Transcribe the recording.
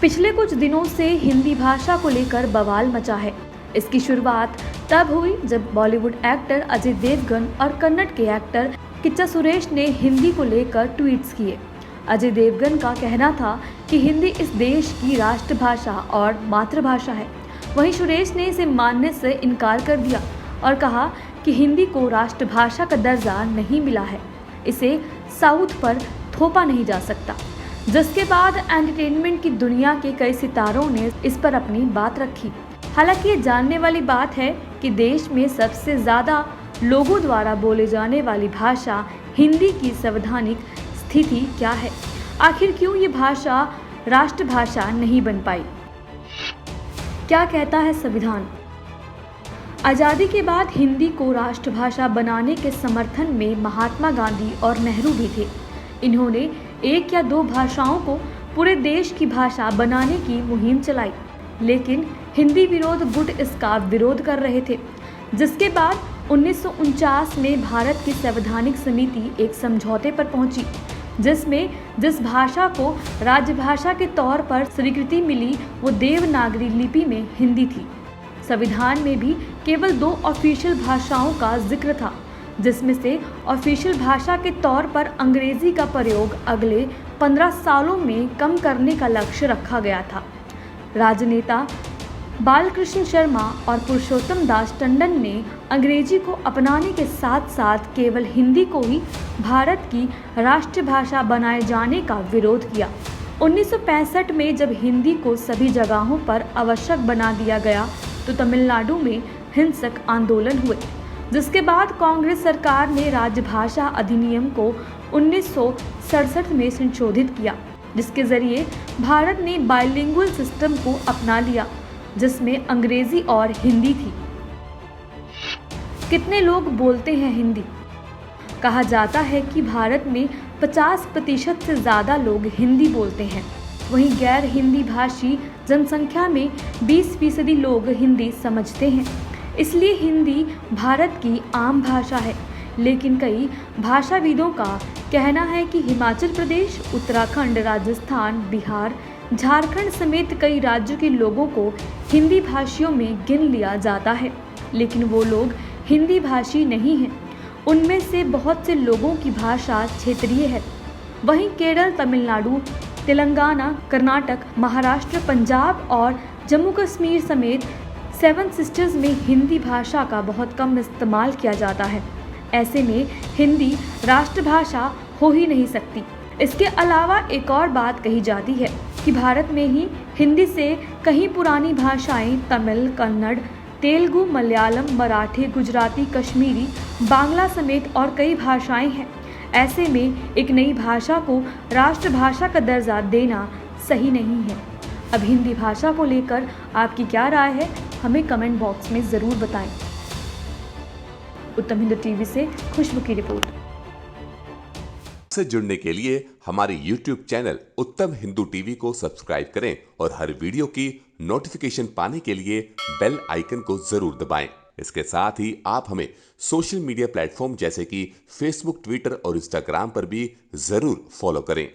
पिछले कुछ दिनों से हिंदी भाषा को लेकर बवाल मचा है। इसकी शुरुआत तब हुई जब बॉलीवुड एक्टर अजय देवगन और कन्नड़ के एक्टर किच्चा सुरेश ने हिंदी को लेकर ट्वीट्स किए। अजय देवगन का कहना था कि हिंदी इस देश की राष्ट्रभाषा और मातृभाषा है। वहीं सुरेश ने इसे मानने से इनकार कर दिया और कहा कि हिंदी को राष्ट्रभाषा का दर्जा नहीं मिला है, इसे साउथ पर थोपा नहीं जा सकता। जिसके बाद एंटरटेनमेंट की दुनिया के कई सितारों ने इस पर अपनी बात रखी। हालांकि ये जानने वाली बात है कि देश में सबसे ज़्यादा लोगों द्वारा बोले जाने वाली भाषा हिंदी की संवैधानिक स्थिति क्या है। आखिर क्यों ये भाषा राष्ट्रभाषा नहीं बन पाई? क्या कहता है संविधान? आज़ादी के बाद हिंदी को राष्ट्रभाषा बनाने के समर्थन में महात्मा गांधी और नेहरू भी थे। इन्होंने एक या दो भाषाओं को पूरे देश की भाषा बनाने की मुहिम चलाई, लेकिन हिंदी विरोध गुट इसका विरोध कर रहे थे। जिसके बाद 1949 में भारत की संवैधानिक समिति एक समझौते पर पहुंची, जिसमें जिस भाषा को राजभाषा के तौर पर स्वीकृति मिली वो देवनागरी लिपि में हिंदी थी। संविधान में भी केवल 2 ऑफिशियल भाषाओं का जिक्र था, जिसमें से ऑफिशियल भाषा के तौर पर अंग्रेजी का प्रयोग अगले 15 सालों में कम करने का लक्ष्य रखा गया था। राजनेता बालकृष्ण शर्मा और पुरुषोत्तम दास टंडन ने अंग्रेजी को अपनाने के साथ साथ केवल हिंदी को ही भारत की राष्ट्रभाषा बनाए जाने का विरोध किया। 1965 में जब हिंदी को सभी जगहों पर आवश्यक बना दिया गया तो तमिलनाडु में हिंसक आंदोलन हुए, जिसके बाद कांग्रेस सरकार ने राजभाषा अधिनियम को 1967 में संशोधित किया, जिसके जरिए भारत ने बाइलिंगुअल सिस्टम को अपना लिया, जिसमें अंग्रेजी और हिंदी थी। कितने लोग बोलते हैं हिंदी? कहा जाता है कि भारत में 50% से ज़्यादा लोग हिंदी बोलते हैं। वहीं गैर हिंदी भाषी जनसंख्या में 20% लोग हिंदी समझते हैं। इसलिए हिंदी भारत की आम भाषा है। लेकिन कई भाषाविदों का कहना है कि हिमाचल प्रदेश, उत्तराखंड, राजस्थान, बिहार, झारखंड समेत कई राज्यों के लोगों को हिंदी भाषियों में गिन लिया जाता है, लेकिन वो लोग हिंदी भाषी नहीं हैं। उनमें से बहुत से लोगों की भाषा क्षेत्रीय है। वहीं केरल, तमिलनाडु, तेलंगाना, कर्नाटक, महाराष्ट्र, पंजाब और जम्मू कश्मीर समेत 7 सिस्टर्स में हिंदी भाषा का बहुत कम इस्तेमाल किया जाता है। ऐसे में हिंदी राष्ट्रभाषा हो ही नहीं सकती। इसके अलावा एक और बात कही जाती है कि भारत में ही हिंदी से कहीं पुरानी भाषाएं तमिल, कन्नड़, तेलुगु, मलयालम, मराठी, गुजराती, कश्मीरी, बांग्ला समेत और कई भाषाएं हैं। ऐसे में एक नई भाषा को राष्ट्रभाषा का दर्जा देना सही नहीं है। अब हिंदी भाषा को लेकर आपकी क्या राय है, हमें कमेंट बॉक्स में ज़रूर बताएं। उत्तम हिंदू टीवी से खुशबू की रिपोर्ट। से जुड़ने के लिए हमारे YouTube चैनल उत्तम हिंदू टीवी को सब्सक्राइब करें और हर वीडियो की नोटिफिकेशन पाने के लिए बेल आइकन को जरूर दबाएं। इसके साथ ही आप हमें सोशल मीडिया प्लेटफॉर्म जैसे कि फेसबुक, ट्विटर और इंस्टाग्राम पर भी जरूर फॉलो करें।